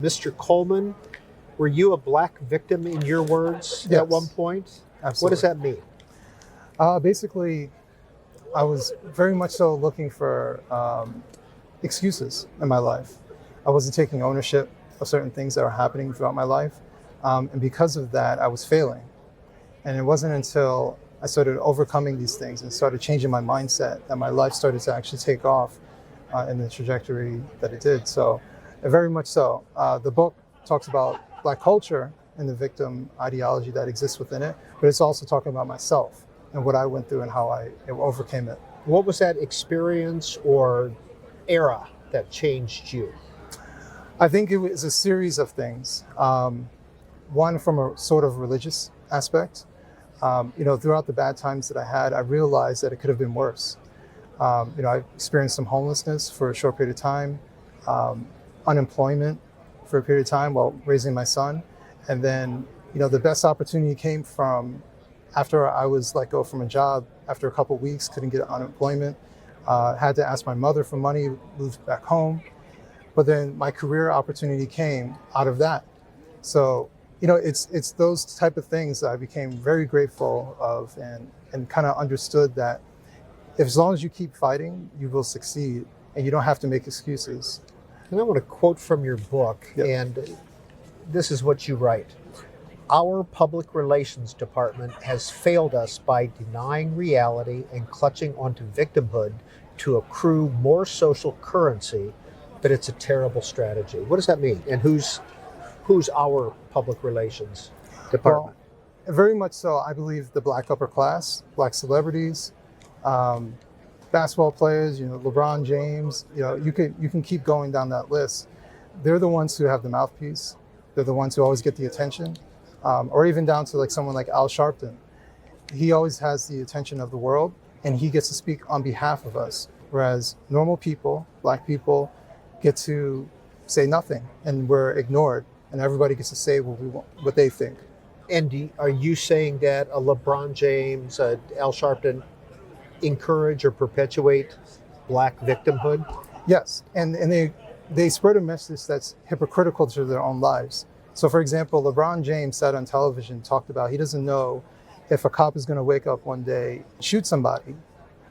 Mr. Coleman, were you a black victim in your words Yes, at one point? absolutely. What does that mean? Basically, I was very much so looking for excuses in my life. I wasn't taking ownership of certain things that were happening throughout my life. And because of that, I was failing. And it wasn't until I started overcoming these things and started changing my mindset that my life started to actually take off in the trajectory that it did. So very much so. The book talks about Black culture and the victim ideology that exists within it, but it's also talking about myself and what I went through and how I overcame it. What was that experience or era that changed you? I think it was a series of things. One from a sort of religious aspect. Throughout the bad times that I had, I realized that it could have been worse. I experienced some homelessness for a short period of time, unemployment for a period of time while raising my son. And then, the best opportunity came from after I was let go from a job after a couple of weeks, couldn't get unemployment, had to ask my mother for money, moved back home. But then my career opportunity came out of that. So, it's those type of things that I became very grateful of and kind of understood that as long as you keep fighting, you will succeed and you don't have to make excuses. And I want to quote from your book, Yep. and this is what you write. Our public relations department has failed us by denying reality and clutching onto victimhood to accrue more social currency, but it's a terrible strategy. What does that mean? And who's our public relations department? Well, very much so. I believe the Black upper class, Black celebrities, basketball players, LeBron James, you can keep going down that list. They're the ones who have the mouthpiece. They're the ones who always get the attention. Or even down to like someone like Al Sharpton. He always has the attention of the world and he gets to speak on behalf of us. Whereas normal people, Black people, get to say nothing and we're ignored and everybody gets to say what they think. And are you saying that a LeBron James, Al Sharpton encourage or perpetuate Black victimhood? Yes, and they spread a message that's hypocritical to their own lives. So for example, LeBron James said on television, talked about he doesn't know if a cop is going to wake up one day and shoot somebody,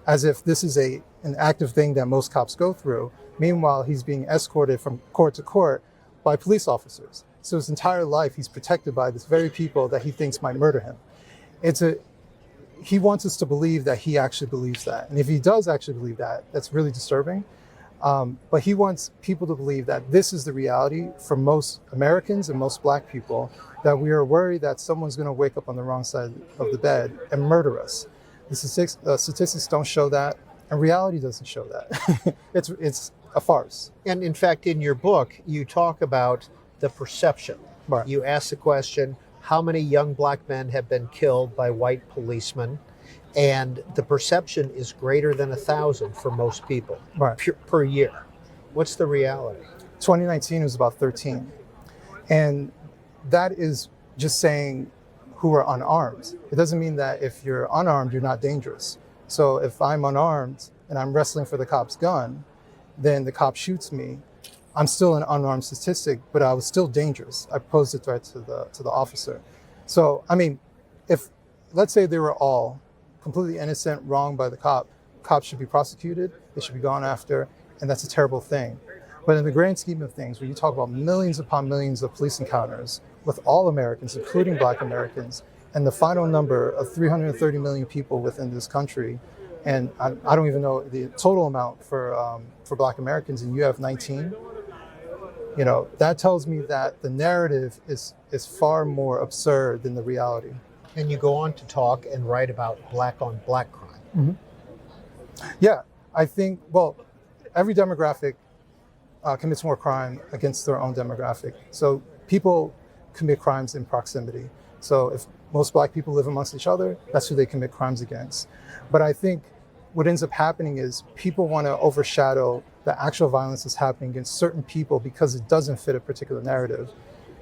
as if this is an active thing that most cops go through. Meanwhile, he's being escorted from court to court by police officers. So his entire life, he's protected by this very people that he thinks might murder him. He wants us to believe that he actually believes that. And if he does actually believe that, that's really disturbing. But he wants people to believe that this is the reality for most Americans and most Black people, that we are worried that someone's going to wake up on the wrong side of the bed and murder us. The statistics don't show that, and reality doesn't show that. It's a farce. And in fact, in your book, you talk about the perception. Right. You ask the question, how many young Black men have been killed by white policemen? And the perception is greater than 1,000 for most people, Right. per year. What's the reality? 2019 was about 13. And that is just saying who are unarmed. It doesn't mean that if you're unarmed, you're not dangerous. So if I'm unarmed and I'm wrestling for the cop's gun, then the cop shoots me, I'm still an unarmed statistic, but I was still dangerous. I posed a threat to the officer. So, if let's say they were all completely innocent, wronged by the cops should be prosecuted, they should be gone after, and that's a terrible thing. But in the grand scheme of things, when you talk about millions upon millions of police encounters with all Americans, including Black Americans, and the final number of 330 million people within this country, and I don't even know the total amount for Black Americans, and you have 19, that tells me that the narrative is far more absurd than the reality. And you go on to talk and write about Black on Black crime. Mm-hmm. Yeah, I think, every demographic commits more crime against their own demographic. So people commit crimes in proximity. So if most Black people live amongst each other, that's who they commit crimes against. But I think what ends up happening is people want to overshadow the actual violence that's happening against certain people because it doesn't fit a particular narrative.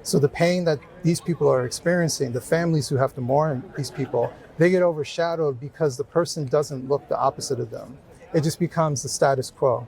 So the pain that these people are experiencing, the families who have to mourn these people, they get overshadowed because the person doesn't look the opposite of them. It just becomes the status quo.